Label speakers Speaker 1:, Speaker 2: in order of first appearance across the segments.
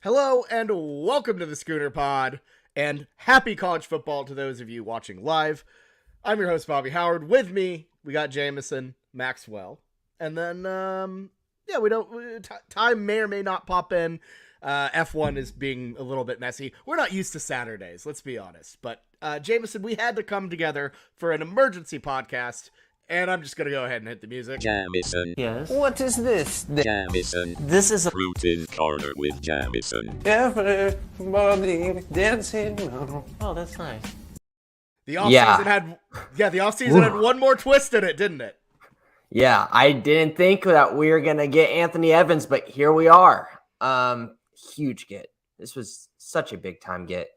Speaker 1: Hello and welcome to the Schooner Pod, and happy college football to those of you watching live. I'm your host, Bobby Howard. With me, we got Jameson, Maxwell, and then, time may or may not pop in. F1 is being a little bit messy. We're not used to Saturdays, let's be honest. But, Jameson, we had to come together for an emergency podcast, and I'm just going to go ahead and hit the music.
Speaker 2: Jamison.
Speaker 3: Yes.
Speaker 4: What is this?
Speaker 2: Jamison.
Speaker 3: This is a
Speaker 2: Crutin Corner with Jamison.
Speaker 4: Everybody dancing now.
Speaker 3: Oh, that's nice.
Speaker 1: The offseason had one more twist in it, didn't it?
Speaker 4: Yeah, I didn't think that we were gonna get Anthony Evans, but here we are. Huge get. This was such a big time get.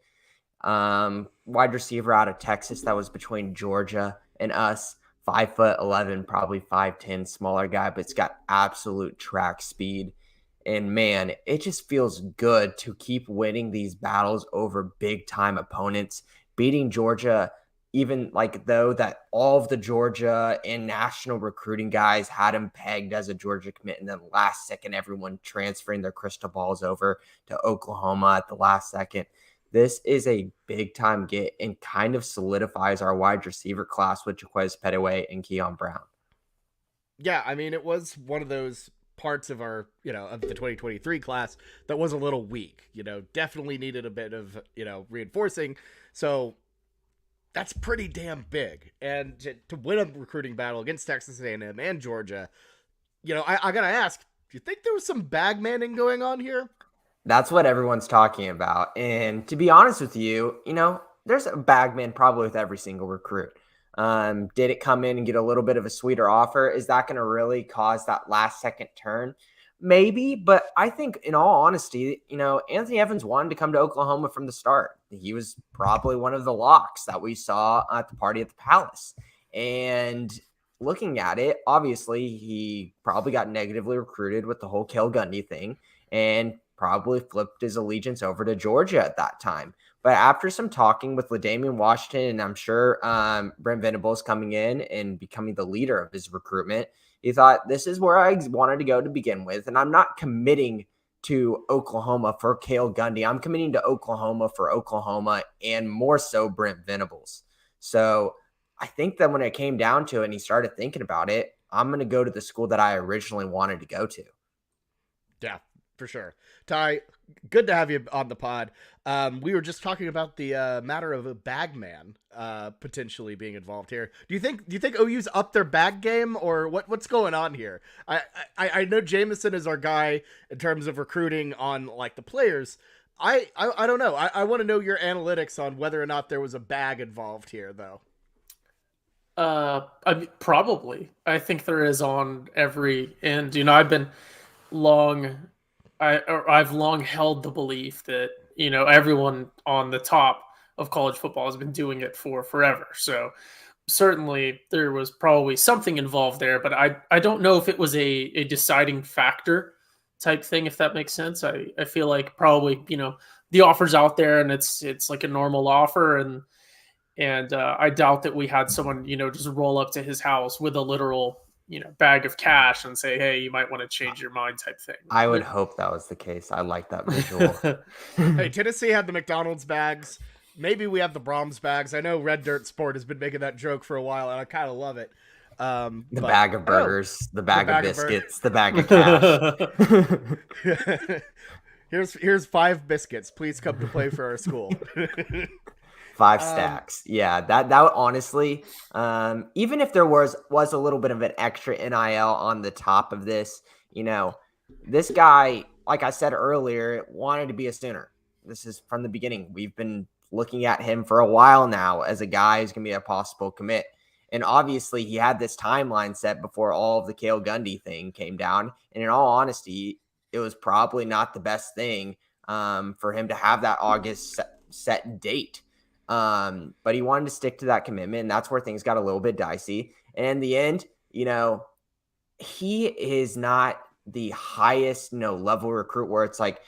Speaker 4: Wide receiver out of Texas that was between Georgia and us. 5'11", probably 5'10", smaller guy, but it's got absolute track speed. And man, it just feels good to keep winning these battles over big time opponents, beating Georgia, even like though that all of the Georgia and national recruiting guys had him pegged as a Georgia commit, and then last second, everyone transferring their crystal balls over to Oklahoma at the last second. This is a big-time get and kind of solidifies our wide receiver class with Jaquez Petaway and Keon Brown.
Speaker 1: Yeah, I mean, it was one of those parts of our, of the 2023 class that was a little weak. Definitely needed a bit of, reinforcing. So that's pretty damn big. And to win a recruiting battle against Texas A&M and Georgia, I got to ask, do you think there was some bag manning going on here?
Speaker 4: That's what everyone's talking about. And to be honest with you, there's a bagman probably with every single recruit. Did it come in and get a little bit of a sweeter offer? Is that going to really cause that last second turn? Maybe, but I think in all honesty, Anthony Evans wanted to come to Oklahoma from the start. He was probably one of the locks that we saw at the party at the Palace. And looking at it, obviously he probably got negatively recruited with the whole Cale Gundy thing and probably flipped his allegiance over to Georgia at that time. But after some talking with LaDamian Washington, and I'm sure Brent Venables coming in and becoming the leader of his recruitment, he thought, this is where I wanted to go to begin with. And I'm not committing to Oklahoma for Cale Gundy. I'm committing to Oklahoma for Oklahoma and more so Brent Venables. So I think that when it came down to it and he started thinking about it, I'm going to go to the school that I originally wanted to go to.
Speaker 1: Yeah, for sure. Ty, good to have you on the pod. We were just talking about the matter of a bagman potentially being involved here. Do you think OU's up their bag game, or what's going on here? I know Jameson is our guy in terms of recruiting on like the players. I don't know. I want to know your analytics on whether or not there was a bag involved here, though.
Speaker 5: Probably. I think there is on every end. I've long held the belief that, everyone on the top of college football has been doing it for forever. So certainly there was probably something involved there, but I don't know if it was a deciding factor type thing, if that makes sense. I feel like probably, the offer's out there and it's like a normal offer. And I doubt that we had someone, just roll up to his house with a literal bag of cash and say, hey, you might want to change your mind type thing.
Speaker 4: I would hope that was the case. I like that visual.
Speaker 1: Hey, Tennessee had the McDonald's bags. Maybe we have the Brahms bags. I know Red Dirt Sport has been making that joke for a while, and I kind of love it.
Speaker 4: The bag of burgers, the bag of biscuits, the bag of cash.
Speaker 1: Here's 5 biscuits. Please come to play for our school.
Speaker 4: 5 stacks. Yeah, that honestly, even if there was a little bit of an extra NIL on the top of this, this guy, like I said earlier, wanted to be a Sooner. This is from the beginning. We've been looking at him for a while now as a guy who's going to be a possible commit. And obviously he had this timeline set before all of the Cale Gundy thing came down. And in all honesty, it was probably not the best thing for him to have that August set date. But he wanted to stick to that commitment, and that's where things got a little bit dicey. And in the end, he is not the highest, level recruit where it's like,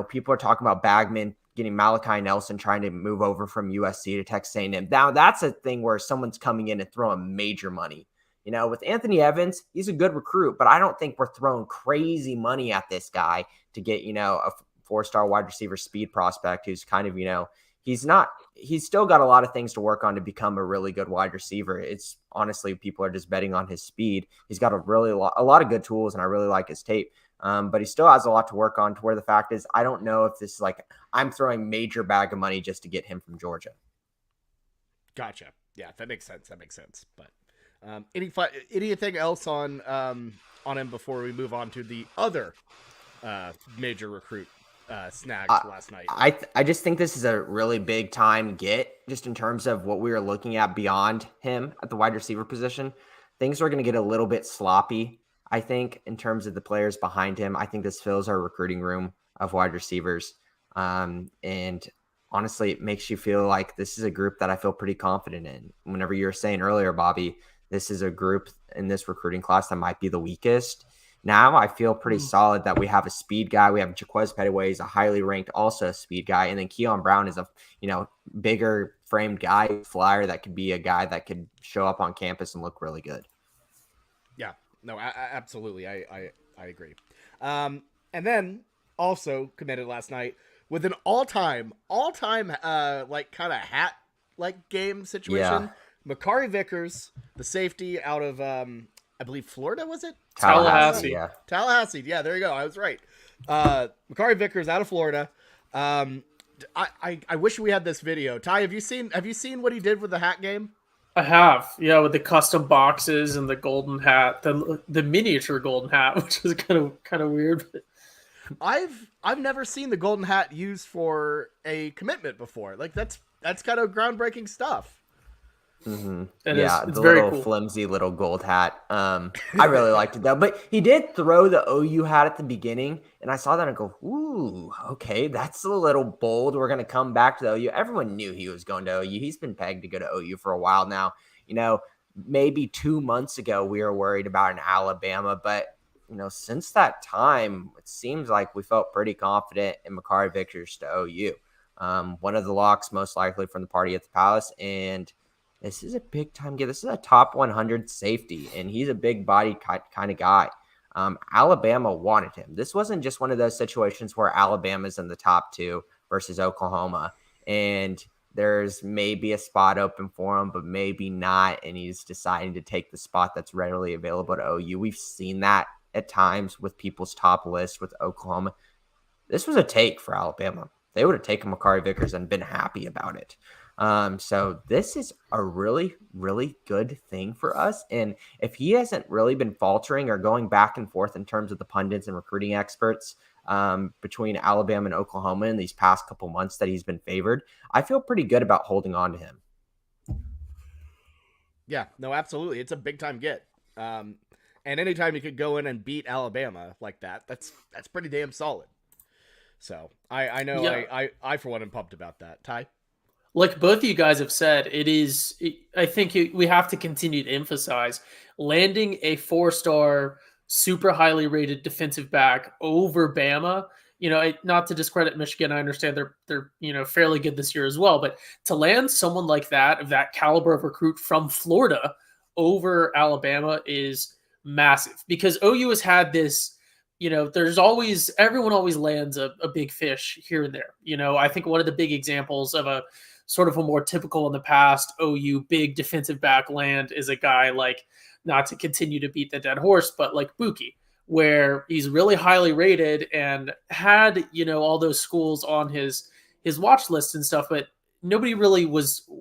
Speaker 4: people are talking about Bagman getting Malachi Nelson trying to move over from USC to Texas A&M. Now that's a thing where someone's coming in and throwing major money. With Anthony Evans, he's a good recruit, but I don't think we're throwing crazy money at this guy to get, a 4-star wide receiver speed prospect who's kind of, he's still got a lot of things to work on to become a really good wide receiver. It's honestly, people are just betting on his speed. He's got a lot of good tools, and I really like his tape. But he still has a lot to work on, to where the fact is, I don't know if this is like, I'm throwing major bag of money just to get him from Georgia.
Speaker 1: Gotcha. Yeah, that makes sense. But anything else on him before we move on to the other major recruit snags last night?
Speaker 4: I just think this is a really big time get, just in terms of what we were looking at beyond him at the wide receiver position. Things are going to get a little bit sloppy, I think, in terms of the players behind him. I think this fills our recruiting room of wide receivers. And honestly, it makes you feel like this is a group that I feel pretty confident in. Whenever you were saying earlier, Bobby, this is a group in this recruiting class that might be the weakest. Now I feel pretty solid that we have a speed guy. We have Jaquez Petaway. He's a highly ranked, also a speed guy. And then Keon Brown is a, bigger framed guy, flyer, that could be a guy that could show up on campus and look really good.
Speaker 1: Yeah, no, absolutely. I agree. And then also committed last night with an all-time like kind of hat like game situation.
Speaker 4: Yeah.
Speaker 1: Makari Vickers, the safety out of I believe Florida, was it?
Speaker 5: Tallahassee.
Speaker 4: Yeah.
Speaker 1: Tallahassee. Yeah, there you go. I was right. Makari Vickers out of Florida. I wish we had this video. Ty, have you seen what he did with the hat game?
Speaker 5: I have, yeah, with the custom boxes and the golden hat, the miniature golden hat, which is kind of weird.
Speaker 1: I've never seen the golden hat used for a commitment before. Like that's kind of groundbreaking stuff.
Speaker 4: Mm-hmm.
Speaker 5: It's
Speaker 4: the
Speaker 5: very
Speaker 4: little
Speaker 5: cool.
Speaker 4: flimsy little gold hat. I really liked it though. But he did throw the OU hat at the beginning, and I saw that and go, "Ooh, okay, that's a little bold. We're gonna come back to the OU." Everyone knew he was going to OU. He's been pegged to go to OU for a while now. Maybe 2 months ago we were worried about an Alabama, but since that time, it seems like we felt pretty confident in Makari Vickers to OU. One of the locks, most likely from the party at the Palace, and this is a big time get. This is a top 100 safety, and he's a big body kind of guy. Alabama wanted him. This wasn't just one of those situations where Alabama's in the top 2 versus Oklahoma, and there's maybe a spot open for him, but maybe not, and he's deciding to take the spot that's readily available to OU. We've seen that at times with people's top list with Oklahoma. This was a take for Alabama. They would have taken Makari Vickers and been happy about it. So this is a really, really good thing for us. And if he hasn't really been faltering or going back and forth in terms of the pundits and recruiting experts between Alabama and Oklahoma in these past couple months that he's been favored, I feel pretty good about holding on to him.
Speaker 1: Yeah, no, absolutely. It's a big time get. And anytime you could go in and beat Alabama like that, that's pretty damn solid. So I know I for one am pumped about that. Ty?
Speaker 5: Like both of you guys have said, I think we have to continue to emphasize landing a 4-star, super highly rated defensive back over Bama. Not to discredit Michigan, I understand they're fairly good this year as well, but to land someone like that, of that caliber of recruit from Florida over Alabama is massive, because OU has had this. Everyone always lands a big fish here and there. I think one of the big examples of a sort of a more typical in the past OU big defensive back land is a guy like, not to continue to beat the dead horse, but like Buki, where he's really highly rated and had, all those schools on his watch list and stuff, but nobody really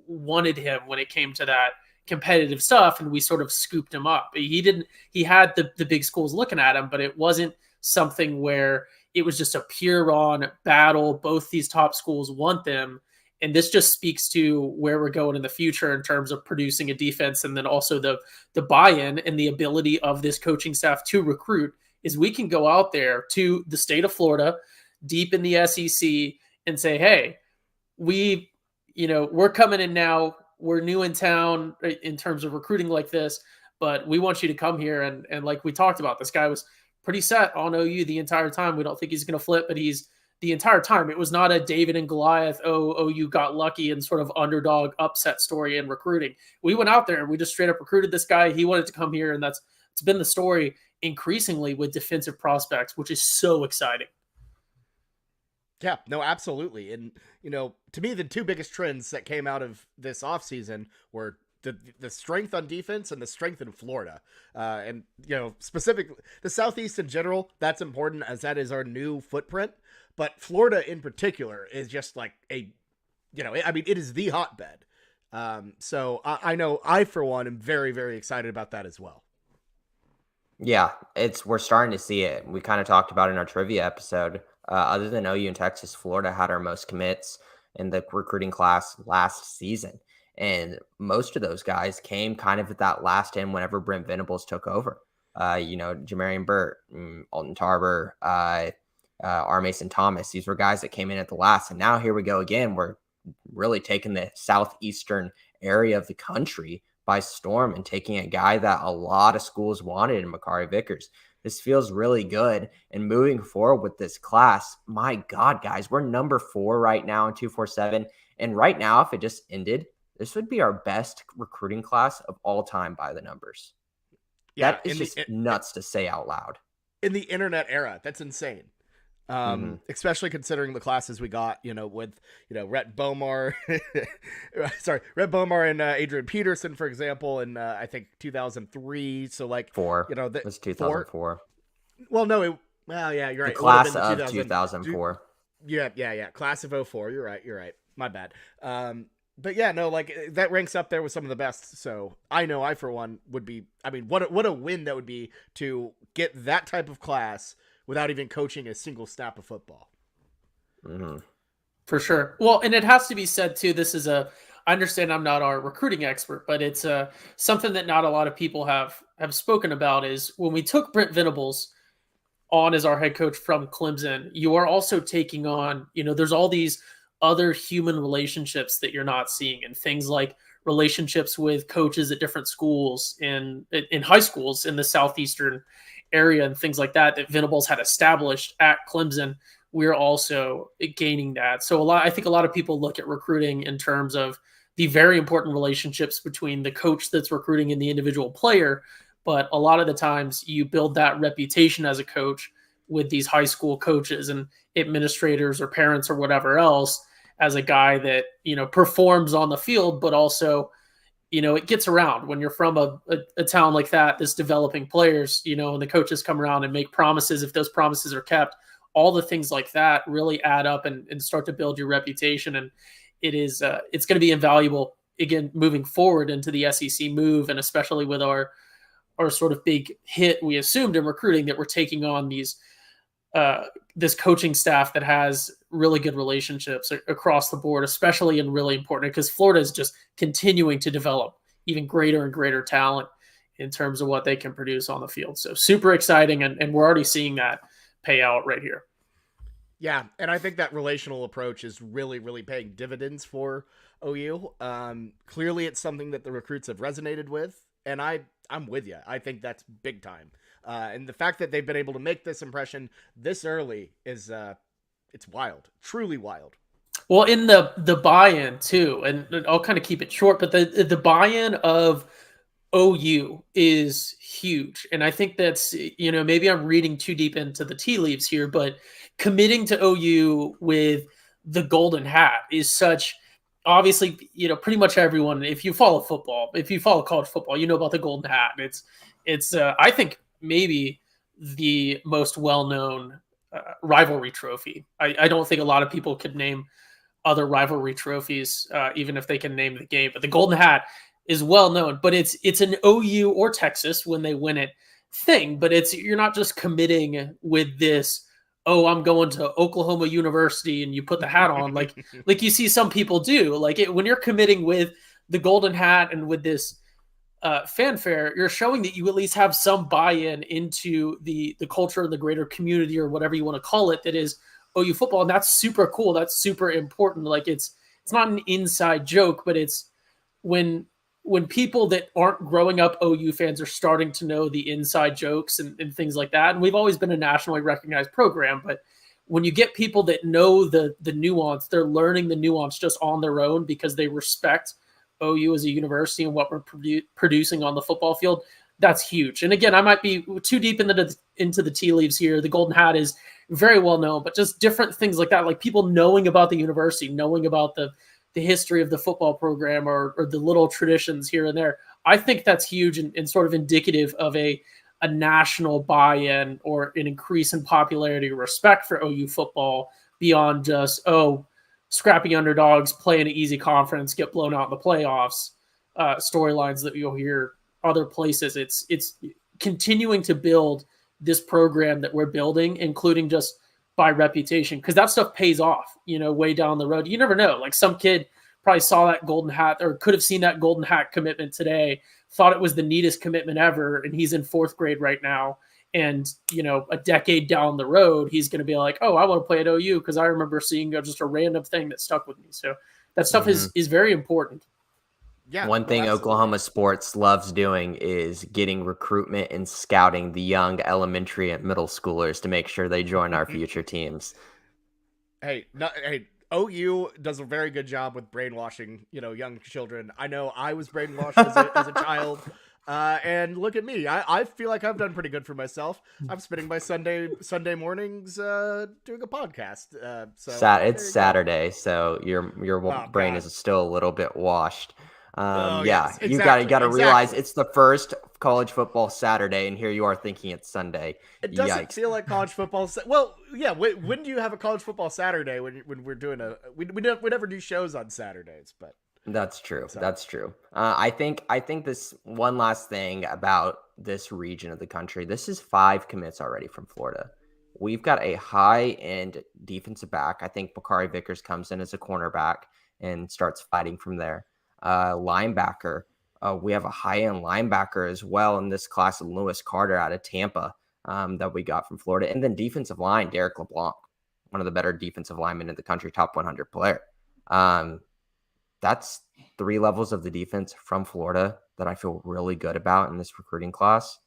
Speaker 5: wanted him when it came to that competitive stuff. And we sort of scooped him up. He had the big schools looking at him, but it wasn't something where it was just a pure on battle. Both these top schools want them. And this just speaks to where we're going in the future in terms of producing a defense, and then also the buy-in and the ability of this coaching staff to recruit, is we can go out there to the state of Florida, deep in the SEC, and say, hey, we're coming in now. We're new in town in terms of recruiting like this, but we want you to come here. And like we talked about, this guy was pretty set on OU the entire time. We don't think he's going to flip, but he's the entire time. It was not a David and Goliath, OU got lucky and sort of underdog upset story in recruiting. We went out there and we just straight up recruited this guy. He wanted to come here, and it's been the story increasingly with defensive prospects, which is so exciting.
Speaker 1: Yeah, no, absolutely. And, to me, the two biggest trends that came out of this offseason were the strength on defense and the strength in Florida. And, specifically the Southeast in general, that's important as that is our new footprint. But Florida in particular is just like it is the hotbed. So I know I, for one, am very, very excited about that as well.
Speaker 4: Yeah, we're starting to see it. We kind of talked about it in our trivia episode. Other than OU and Texas, Florida had our most commits in the recruiting class last season. And most of those guys came kind of at that last end whenever Brent Venables took over. Jamarian Burt, Alton Tarver, R. Mason Thomas. These were guys that came in at the last. And now here we go again. We're really taking the southeastern area of the country by storm and taking a guy that a lot of schools wanted in Makari Vickers. This feels really good. And moving forward with this class, my God, guys, we're number 4 right now in 247. And right now, if it just ended, this would be our best recruiting class of all time by the numbers.
Speaker 1: Yeah,
Speaker 4: that is just nuts to say out loud.
Speaker 1: In the internet era, that's insane. Especially considering the classes we got, with, Rhett Bomar, Rhett Bomar and Adrian Peterson, for example, in I think 2003. So like
Speaker 4: 4, it was 2004.
Speaker 1: Well, no, yeah, you're right.
Speaker 4: The class of 2004.
Speaker 1: Yeah. Class of 04. You're right. My bad. But yeah, no, like that ranks up there with some of the best. So I know I, for one, would be, what a win that would be to get that type of class without even coaching a single snap of football.
Speaker 4: Mm-hmm.
Speaker 5: For sure. Well, and it has to be said too, I understand I'm not our recruiting expert, but it's something that not a lot of people have spoken about is when we took Brent Venables on as our head coach from Clemson, you are also taking on, there's all these other human relationships that you're not seeing, and things like relationships with coaches at different schools in high schools in the southeastern area and things like that Venables had established at Clemson. We're also gaining that. So I think a lot of people look at recruiting in terms of the very important relationships between the coach that's recruiting and the individual player. But a lot of the times you build that reputation as a coach with these high school coaches and administrators or parents or whatever else as a guy that, performs on the field, but also, it gets around when you're from a town like that that's developing players, and the coaches come around and make promises. If those promises are kept, all the things like that really add up and start to build your reputation. And it's going to be invaluable, again, moving forward into the SEC move. And especially with our sort of big hit we assumed in recruiting, that we're taking on this coaching staff that has really good relationships across the board, especially in really important, because Florida is just continuing to develop even greater and greater talent in terms of what they can produce on the field. So super exciting. And we're already seeing that pay out right here.
Speaker 1: Yeah. And I think that relational approach is really, really paying dividends for OU. Clearly it's something that the recruits have resonated with, and I'm with you. I think that's big time. And the fact that they've been able to make this impression this early is it's wild, truly wild.
Speaker 5: Well, in the buy-in too, and I'll kind of keep it short, but the buy-in of OU is huge. And I think that's, maybe I'm reading too deep into the tea leaves here, but committing to OU with the golden hat is such, obviously, pretty much everyone, if you follow football, if you follow college football, you know about the golden hat. It's I think maybe the most well-known rivalry trophy. I don't think a lot of people could name other rivalry trophies, even if they can name the game. But the Golden Hat is well known. But it's an OU or Texas when they win it thing. But you're not just committing with this, oh, I'm going to Oklahoma University and you put the hat on like you see some people do. When you're committing with the Golden Hat and with this fanfare, you're showing that you at least have some buy-in into the culture and the greater community, or whatever you want to call it, that is OU football. And that's super cool. That's super important. It's not an inside joke, but it's when people that aren't growing up OU fans are starting to know the inside jokes and things like that. And we've always been a nationally recognized program, but when you get people that know the nuance, they're learning the nuance just on their own because they respect OU as a university and what we're producing on the football field. that's huge. And again, I might be too deep into the tea leaves here. The Golden Hat is very well known, but just different things like that, like people knowing about the university, knowing about the history of the football program or the little traditions here and there. I think that's huge and sort of indicative of a national buy-in or an increase in popularity or respect for OU football beyond just, scrappy underdogs, play in an easy conference, get blown out in the playoffs, storylines that you'll hear other places. It's continuing to build this program that we're building, including just by reputation, because that stuff pays off, way down the road. You never know. Like some kid probably saw that Golden Hat or could have seen that Golden Hat commitment today, thought it was the neatest commitment ever, and he's in 4th grade right now. And, a decade down the road, he's going to be like, oh, I want to play at OU because I remember seeing just a random thing that stuck with me. So that stuff is very important.
Speaker 4: Yeah. One thing Oklahoma sports loves doing is getting recruitment and scouting the young elementary and middle schoolers to make sure they join our future teams.
Speaker 1: Hey, OU does a very good job with brainwashing, young children. I know I was brainwashed as a child. And look at me. I feel like I've done pretty good for myself. I'm spending my Sunday mornings doing a podcast.
Speaker 4: It's Saturday, so your brain is still a little bit washed.
Speaker 1: Yes,
Speaker 4: exactly, you got to realize it's the first college football Saturday, and here you are thinking it's Sunday.
Speaker 1: It doesn't feel like college football. Well, yeah. When do you have a college football Saturday? When we're doing we never do shows on Saturdays, but.
Speaker 4: That's true. That's true. I think this one last thing about this region of the country. This is 5 commits already from Florida. We've got a high-end defensive back. I think Makari Vickers comes in as a cornerback and starts fighting from there. Linebacker. We have a high-end linebacker as well in this class of Lewis Carter out of Tampa that we got from Florida. And then defensive line, Derek LeBlanc, one of the better defensive linemen in the country, top 100 player. That's 3 levels of the defense from Florida that I feel really good about in this recruiting class.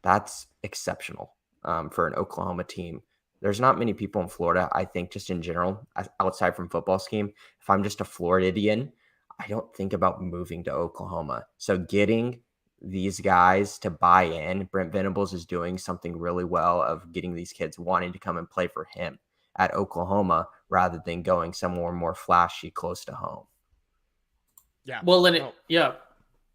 Speaker 4: That's exceptional for an Oklahoma team. There's not many people in Florida, I think, just in general, outside from football scheme. If I'm just a Floridian, I don't think about moving to Oklahoma. So getting these guys to buy in, Brent Venables is doing something really well of getting these kids wanting to come and play for him at Oklahoma rather than going somewhere more flashy close to home.
Speaker 1: Yeah.
Speaker 5: Well, and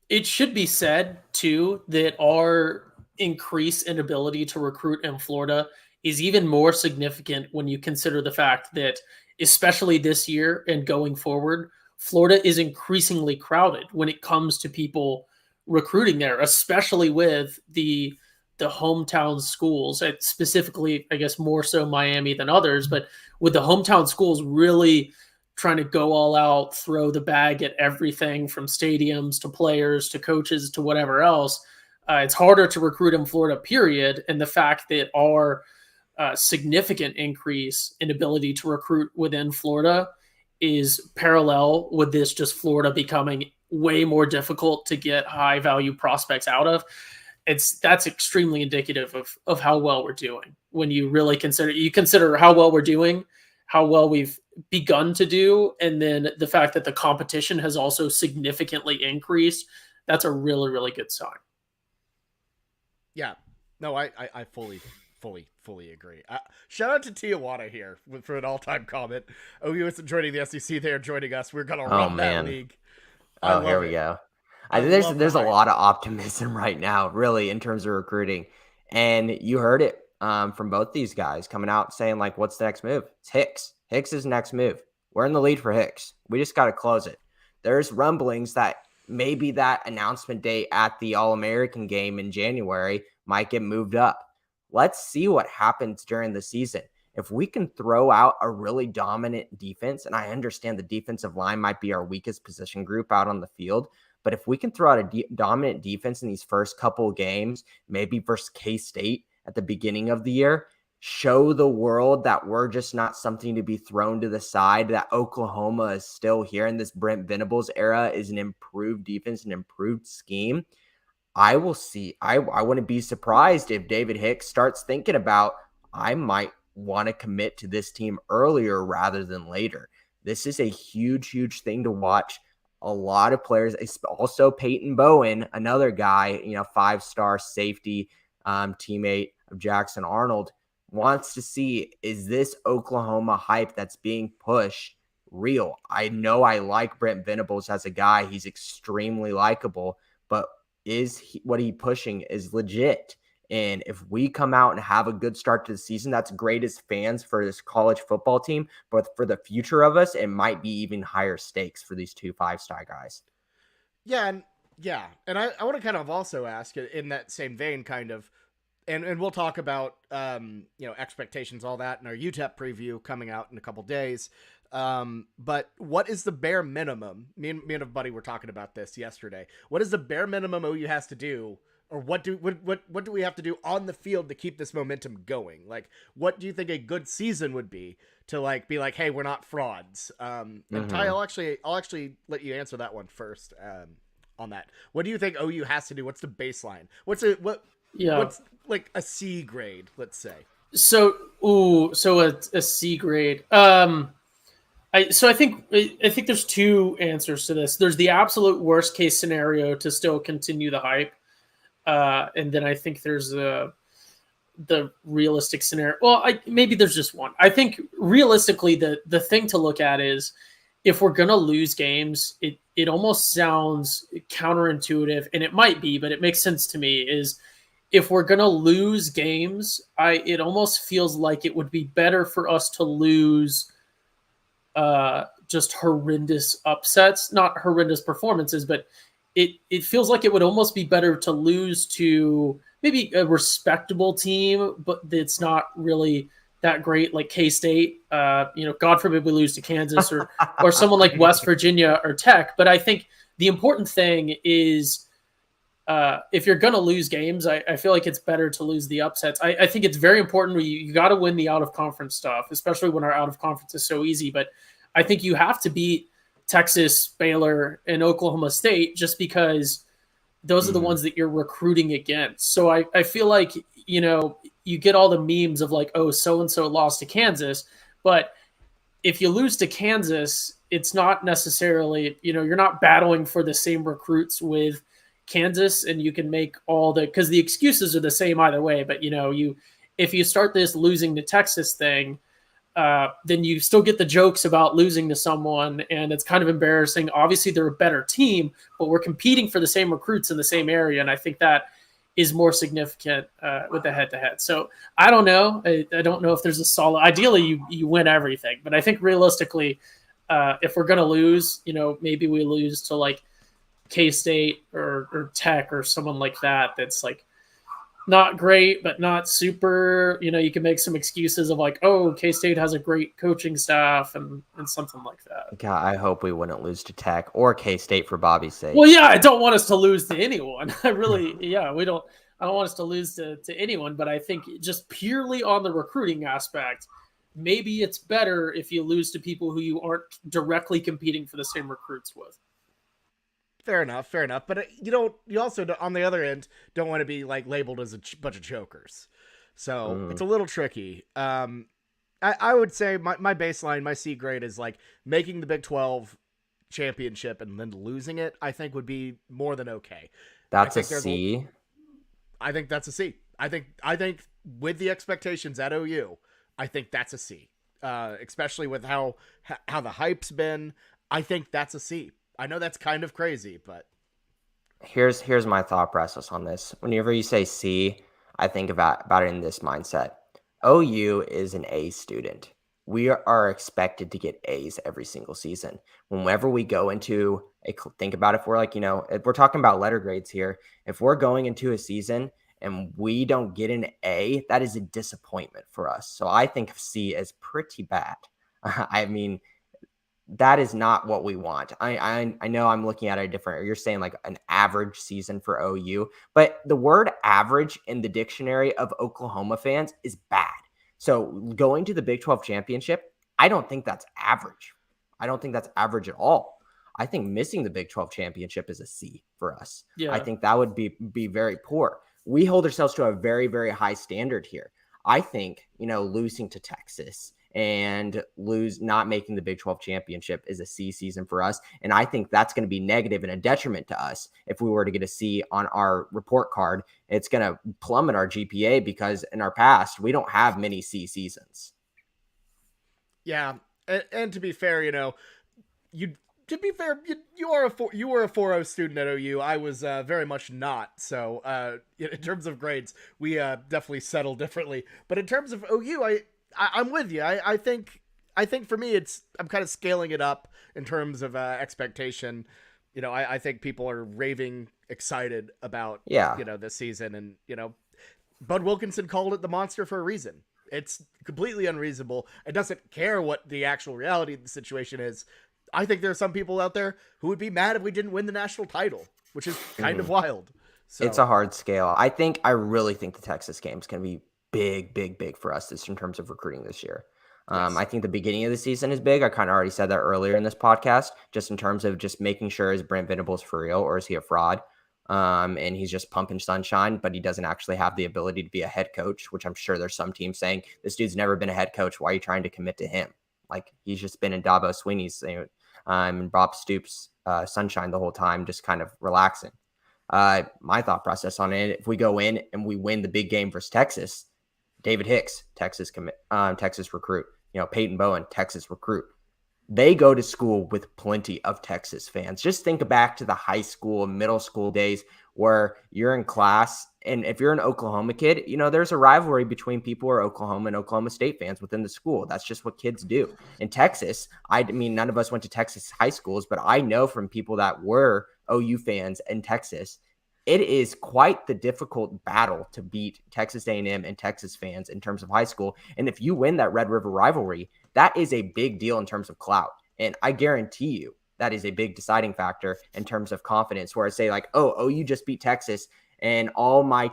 Speaker 5: it should be said too that our increase in ability to recruit in Florida is even more significant when you consider the fact that, especially this year and going forward, Florida is increasingly crowded when it comes to people recruiting there, especially with the hometown schools, specifically, I guess more so Miami than others, but with the hometown schools really trying to go all out, throw the bag at everything from stadiums to players to coaches to whatever else. It's harder to recruit in Florida, period. And the fact that our significant increase in ability to recruit within Florida is parallel with this just Florida becoming way more difficult to get high value prospects out of. That's extremely indicative of how well we're doing. When you really consider how well we're doing, how well we've begun to do, and then the fact that the competition has also significantly increased, that's a really, really good sign.
Speaker 1: Yeah. No, I fully agree. Shout out to Tijuana here for an all-time comment. OU isn't joining the SEC. They're joining us. We're going to run that league.
Speaker 4: Here we go. There's a lot of optimism right now, really, in terms of recruiting. And you heard it from both these guys coming out saying, like, what's the next move? It's Hicks. Hicks is next move. We're in the lead for Hicks. We just got to close it. There's rumblings that maybe that announcement date at the All-American game in January might get moved up. Let's see what happens during the season. If we can throw out a really dominant defense, and I understand the defensive line might be our weakest position group out on the field, but if we can throw out a dominant defense in these first couple of games, maybe versus K-State at the beginning of the year, show the world that we're just not something to be thrown to the side, that Oklahoma is still here, and this Brent Venables era is an improved defense, an improved scheme. I will see. I wouldn't be surprised if David Hicks starts thinking about, I might want to commit to this team earlier rather than later. This is a huge, huge thing to watch. a lot of players, also Peyton Bowen, another guy, 5-star safety teammate of Jackson Arnold, wants to see, is this Oklahoma hype that's being pushed real? I know I like Brent Venables as a guy. He's extremely likable, but what he pushing is legit. And if we come out and have a good start to the season, that's great as fans for this college football team. But for the future of us, it might be even higher stakes for these 2 5-star guys.
Speaker 1: Yeah. And I want to kind of also ask in that same vein, kind of, and we'll talk about, expectations, all that in our UTEP preview coming out in a couple days. But what is the bare minimum? Me and a buddy were talking about this yesterday. What is the bare minimum OU has to do? Or what do we have to do on the field to keep this momentum going? Like, what do you think a good season would be to be like, hey, we're not frauds? And Ty, I'll actually let you answer that one first. On that, what do you think OU has to do? What's the baseline? What's like a C grade? Let's say.
Speaker 5: So a C grade. I think there's 2 answers to this. There's the absolute worst case scenario to still continue the hype. And then I think there's the realistic scenario. Well, maybe there's just one. I think realistically, the thing to look at is if we're going to lose games, it almost sounds counterintuitive, and it might be, but it makes sense to me, is if we're going to lose games, it almost feels like it would be better for us to lose just horrendous upsets, not horrendous performances, but it feels like it would almost be better to lose to maybe a respectable team, but it's not really that great, like K-State. God forbid we lose to Kansas or someone like West Virginia or Tech. But I think the important thing is if you're going to lose games, I feel like it's better to lose the upsets. I think it's very important. You got to win the out-of-conference stuff, especially when our out-of-conference is so easy. But I think you have to beat Texas, Baylor, and Oklahoma State just because those are the ones that you're recruiting against. So I feel like, you get all the memes of like, oh, so-and-so lost to Kansas. But if you lose to Kansas, it's not necessarily, you're not battling for the same recruits with Kansas, and you can make because the excuses are the same either way. But, if you start this losing to Texas thing, then you still get the jokes about losing to someone, and it's kind of embarrassing. Obviously, they're a better team, but we're competing for the same recruits in the same area, and I think that is more significant with the head-to-head. So I don't know. I don't know if there's a solid – ideally, you win everything. But I think realistically, if we're going to lose, maybe we lose to, like, K-State or Tech or someone like that that's, like, not great, but not super, you can make some excuses of like, oh, K-State has a great coaching staff and something like that.
Speaker 4: God, I hope we wouldn't lose to Tech or K-State for Bobby's sake.
Speaker 5: Well, yeah, I don't want us to lose to anyone. I don't want us to lose to anyone, but I think just purely on the recruiting aspect, maybe it's better if you lose to people who you aren't directly competing for the same recruits with.
Speaker 1: Fair enough. But you also, on the other end, don't want to be like labeled as a bunch of chokers. So it's a little tricky. I would say my baseline, my C grade is like making the Big 12 championship and then losing it, I think would be more than okay.
Speaker 4: That's a C.
Speaker 1: I think that's a C. I think with the expectations at OU, I think that's a C. Especially with how the hype's been, I think that's a C. I know that's kind of crazy, but
Speaker 4: here's my thought process on this. Whenever you say C, I think about it in this mindset. OU is an A student. We are expected to get A's every single season. Whenever we go into think about if we're like, if we're talking about letter grades here, if we're going into a season and we don't get an A, that is a disappointment for us. So I think C is pretty bad. I mean, that is not what we want. I know I'm looking at it different. You're saying like an average season for OU, but the word average in the dictionary of Oklahoma fans is bad. So going to the Big 12 championship, I don't think that's average. I don't think that's average at all. I think missing the Big 12 championship is a C for us. Yeah. I think that would be very poor. We hold ourselves to a very, very high standard here. I think, losing to Texas and not making the Big 12 championship is a C season for us. And I think that's going to be negative and a detriment to us. If we were to get a C on our report card, it's going to plummet our GPA because in our past, we don't have many C seasons.
Speaker 1: Yeah. And to be fair, you know, you were a 4.0 student at OU. I was very much not. So in terms of grades, we definitely settle differently. But in terms of OU, I'm with you. I think for me, I'm kind of scaling it up in terms of expectation. You know, I think people are raving excited about you know, this season, and you know, Bud Wilkinson called it the monster for a reason. It's completely unreasonable. It doesn't care what the actual reality of the situation is. I think there are some people out there who would be mad if we didn't win the national title, which is kind of wild. So
Speaker 4: it's a hard scale. I really think the Texas game is going to be big for us in terms of recruiting this year.
Speaker 1: Yes.
Speaker 4: I think the beginning of the season is big. I kind of already said that earlier in this podcast, just in terms of just making sure, is Brent Venables for real or is he a fraud? And he's just pumping sunshine, but he doesn't actually have the ability to be a head coach, which I'm sure there's some teams saying, this dude's never been a head coach. Why are you trying to commit to him? Like, he's just been in Dabo Sweeney's and Bob Stoops' sunshine the whole time, just kind of relaxing. My thought process on it, if we go in and we win the big game versus Texas, David Hicks, Texas recruit, you know, Peyton Bowen, Texas recruit. They go to school with plenty of Texas fans. Just think back to the high school, middle school days where you're in class. And if you're an Oklahoma kid, you know, there's a rivalry between people who are Oklahoma and Oklahoma State fans within the school. That's just what kids do. In Texas, I mean, none of us went to Texas high schools, but I know from people that were OU fans in Texas, it is quite the difficult battle to beat Texas A&M and Texas fans in terms of high school. And if you win that Red River rivalry, that is a big deal in terms of clout. And I guarantee you that is a big deciding factor in terms of confidence, where I say like, oh, OU just beat Texas, and all my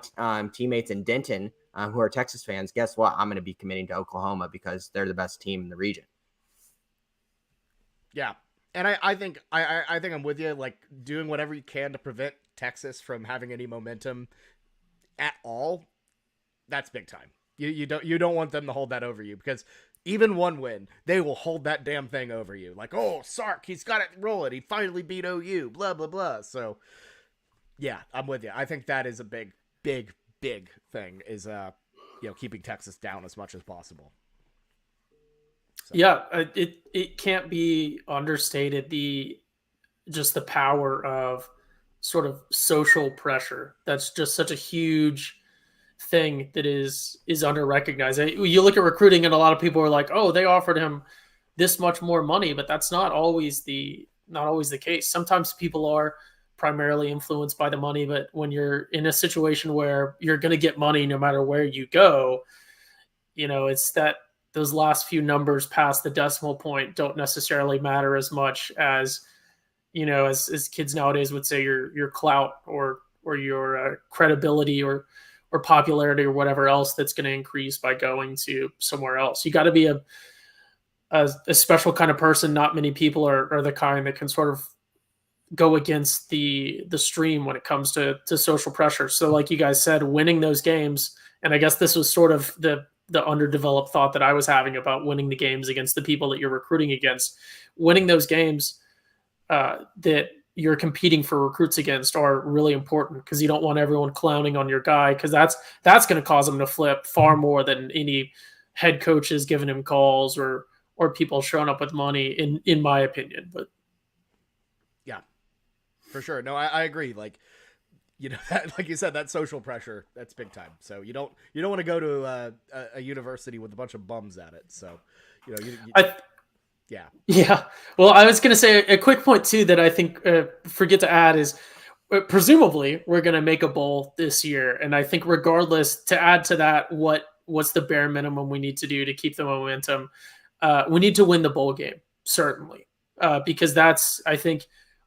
Speaker 4: teammates in Denton who are Texas fans, guess what? I'm going to be committing to Oklahoma because they're the best team in the region.
Speaker 1: Yeah. And I think I'm with you, like doing whatever you can to prevent Texas from having any momentum at all. That's big time. You don't want them to hold that over you, because even one win, they will hold that damn thing over you. Like, oh, Sark, he's got it rolling. He finally beat OU, blah, blah, blah. So yeah, I'm with you. I think that is a big thing, is you know, keeping Texas down as much as possible. So.
Speaker 5: Yeah, it can't be understated, the power of sort of social pressure. That's just such a huge thing that is under-recognized. You look at recruiting and a lot of people are like, oh, they offered him this much more money, but that's not always the case. Sometimes people are primarily influenced by the money, but when you're in a situation where you're going to get money no matter where you go, you know, it's that those last few numbers past the decimal point don't necessarily matter as much as, you know, as kids nowadays would say, your clout or your credibility or popularity or whatever else that's going to increase by going to somewhere else. You got to be a special kind of person. Not many people are the kind that can sort of go against the stream when it comes to social pressure. So like you guys said, winning those games, and I guess this was sort of the underdeveloped thought that I was having about winning the games against the people that you're recruiting against. Winning those games that you're competing for recruits against are really important, because you don't want everyone clowning on your guy, because that's going to cause him to flip far more than any head coaches giving him calls or people showing up with money, in my opinion. But
Speaker 1: yeah, for sure. No, I agree. Like, you know, that, like you said, that social pressure, that's big time. So you don't want to go to a university with a bunch of bums at it. So, you know, Yeah.
Speaker 5: Well, I was going to say a quick point too that I think forget to add is presumably we're going to make a bowl this year, and I think regardless, to add to that, what's the bare minimum we need to do to keep the momentum? We need to win the bowl game, certainly, because that's, I think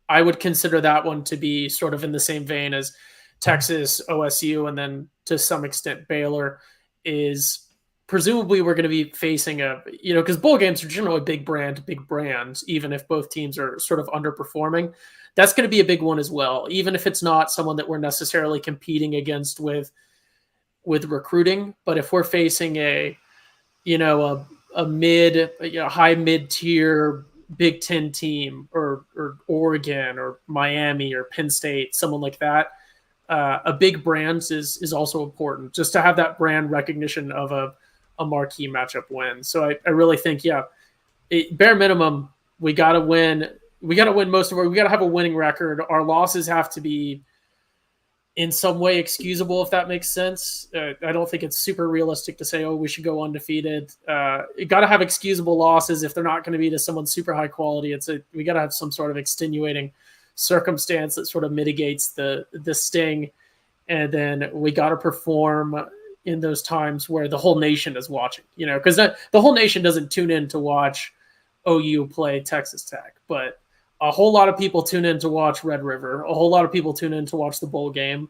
Speaker 5: I would consider that one to be sort of in the same vein as Texas, OSU, and then to some extent Baylor. Is presumably we're going to be facing because bowl games are generally big brands, even if both teams are sort of underperforming. That's going to be a big one as well, even if it's not someone that we're necessarily competing against with recruiting. But if we're facing a high mid tier Big Ten team, or Oregon or Miami or Penn State, someone like that, a big brand is also important, just to have that brand recognition of a marquee matchup win. So I really think, bare minimum, we got to win. We got to win most of our. We got to have a winning record. Our losses have to be in some way excusable, if that makes sense. I don't think it's super realistic to say, we should go undefeated. You got to have excusable losses if they're not going to be to someone super high quality. We got to have some sort of extenuating circumstance that sort of mitigates the sting, and then we got to perform in those times where the whole nation is watching. Because the whole nation doesn't tune in to watch OU play Texas Tech, but a whole lot of people tune in to watch Red River. A whole lot of people tune in to watch the bowl game.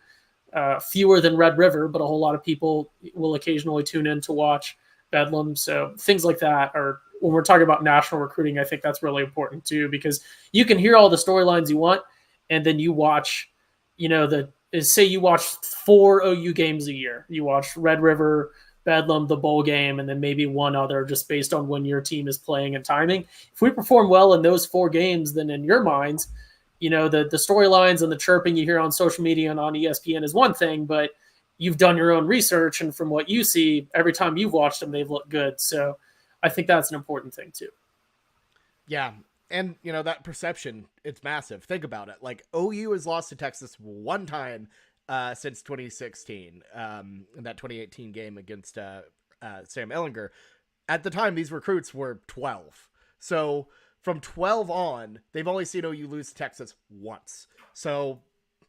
Speaker 5: Fewer than Red River, but a whole lot of people will occasionally tune in to watch Bedlam. So things like that are, when we're talking about national recruiting, I think that's really important too, because you can hear all the storylines you want, and then you watch, say you watch 4 OU games a year. You watch Red River, Bedlam, the bowl game, and then maybe one other, just based on when your team is playing and timing. If we perform well in those 4 games, then in your minds, the storylines and the chirping you hear on social media and on ESPN is one thing, but you've done your own research, and from what you see, every time you've watched them, they've looked good. So I think that's an important thing too.
Speaker 1: Yeah. And, that perception, it's massive. Think about it. Like, OU has lost to Texas one time since 2016, in that 2018 game against Sam Ehlinger. At the time, these recruits were 12. So from 12 on, they've only seen OU lose to Texas once. So,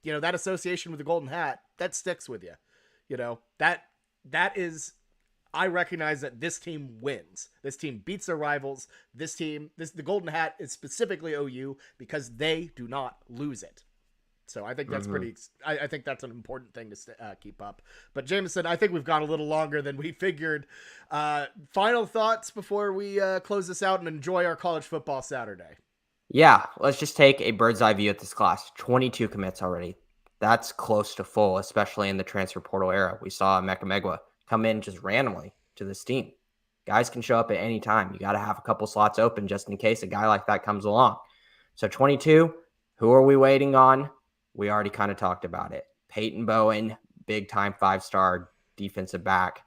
Speaker 1: that association with the Golden Hat, that sticks with you. That is, I recognize that this team wins. This team beats their rivals. The Golden Hat is specifically OU because they do not lose it. So I think that's I think that's an important thing to keep up. But Jameson, I think we've gone a little longer than we figured. Final thoughts before we close this out and enjoy our college football Saturday.
Speaker 4: Yeah, let's just take a bird's eye view at this class. 22 commits already. That's close to full, especially in the transfer portal era. We saw Mecca Megwa come in just randomly to this team. Guys can show up at any time. You got to have a couple slots open just in case a guy like that comes along. So 22, who are we waiting on? We already kind of talked about it. Peyton Bowen, big-time 5-star defensive back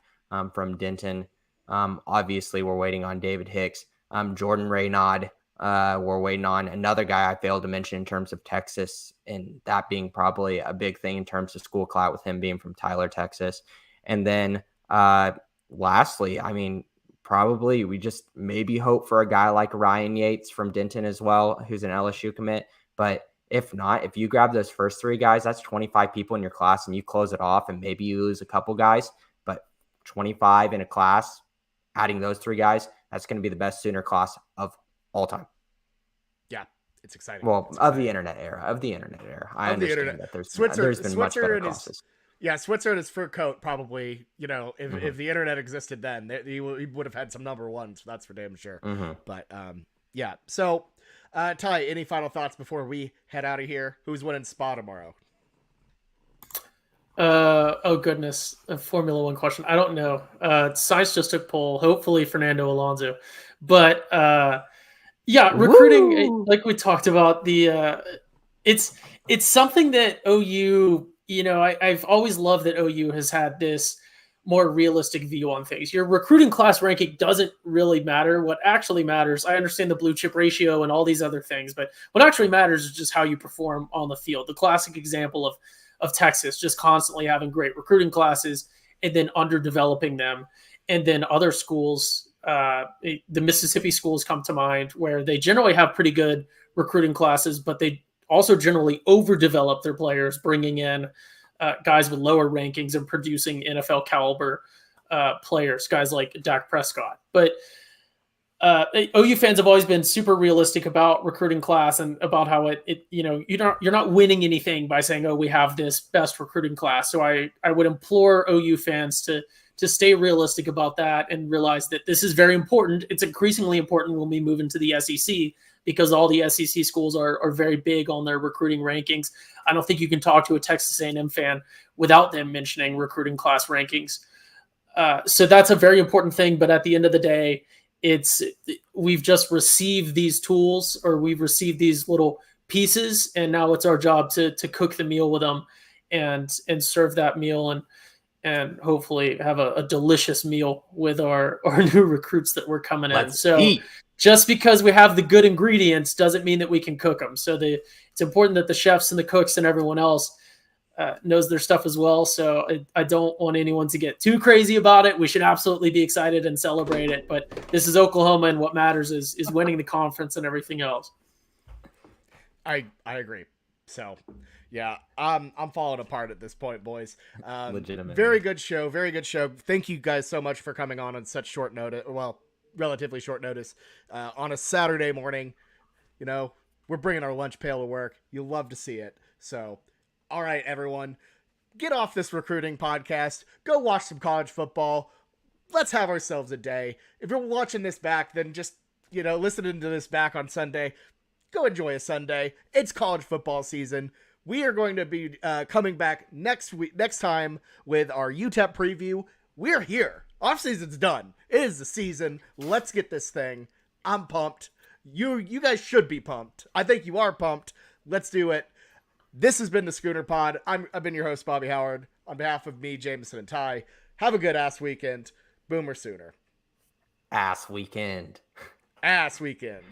Speaker 4: from Denton. Obviously, we're waiting on David Hicks. Jordan Raynaud, we're waiting on another guy I failed to mention in terms of Texas, and that being probably a big thing in terms of school clout with him being from Tyler, Texas. And then lastly, probably we just maybe hope for a guy like Ryan Yates from Denton as well, who's an LSU commit. But if not, if you grab those first 3 guys, that's 25 people in your class, and you close it off, and maybe you lose a couple guys, but 25 in a class, adding those 3 guys, that's going to be the best Sooner class of all time.
Speaker 1: Yeah, it's exciting.
Speaker 4: Well,
Speaker 1: it's
Speaker 4: of
Speaker 1: exciting.
Speaker 4: the internet era. I
Speaker 1: Of the
Speaker 4: understand
Speaker 1: internet.
Speaker 4: that there's been
Speaker 1: Switzer
Speaker 4: much better
Speaker 1: and
Speaker 4: classes.
Speaker 1: Switzer and his fur coat probably, if the internet existed then, he would have had some number 1s. That's for damn sure. But yeah. So, Ty, any final thoughts before we head out of here? Who's winning Spa tomorrow?
Speaker 5: Oh goodness, a Formula One question. I don't know. Sice just took pole. Hopefully Fernando Alonso, but recruiting.
Speaker 4: Woo!
Speaker 5: Like we talked about, it's something that OU. I've always loved that OU has had this more realistic view on things. Your recruiting class ranking doesn't really matter. What actually matters, I understand the blue chip ratio and all these other things, but what actually matters is just how you perform on the field. The classic example of Texas just constantly having great recruiting classes and then underdeveloping them. And then other schools, the Mississippi schools come to mind, where they generally have pretty good recruiting classes, but they also generally overdevelop their players, bringing in guys with lower rankings and producing NFL caliber players, guys like Dak Prescott. But OU fans have always been super realistic about recruiting class and about how you're not winning anything by saying, we have this best recruiting class. So I would implore OU fans to stay realistic about that and realize that this is very important. It's increasingly important when we move into the SEC, because all the SEC schools are very big on their recruiting rankings. I don't think you can talk to a Texas A&M fan without them mentioning recruiting class rankings. So that's a very important thing. But at the end of the day, we've just received these tools, or we've received these little pieces, and now it's our job to cook the meal with them and serve that meal and hopefully have a delicious meal with our new recruits that we're coming in. So
Speaker 1: eat.
Speaker 5: Just because we have the good ingredients doesn't mean that we can cook them. So it's important that the chefs and the cooks and everyone else knows their stuff as well. So I don't want anyone to get too crazy about it. We should absolutely be excited and celebrate it. But this is Oklahoma, and what matters is winning the conference and everything else.
Speaker 1: I agree. So, yeah, I'm falling apart at this point, boys.
Speaker 4: Legitimately.
Speaker 1: Very good show. Very good show. Thank you guys so much for coming on such short notice. Well, relatively short notice on a Saturday morning. You know, we're bringing our lunch pail to work. You'll love to see it. So, all right, everyone, get off this recruiting podcast. Go watch some college football. Let's have ourselves a day. If you're watching this back, then just, listening to this back on Sunday, go enjoy a Sunday. It's college football season. We are going to be coming back next time with our UTEP preview. We're here. Off season's done. It is the season. Let's get this thing. I'm pumped. You guys should be pumped. I think you are pumped. Let's do it. This has been the Schooner Pod. I've been your host, Bobby Howard. On behalf of me, Jameson, and Ty, have a good ass weekend. Boomer Sooner.
Speaker 4: Ass weekend.
Speaker 1: Ass weekend.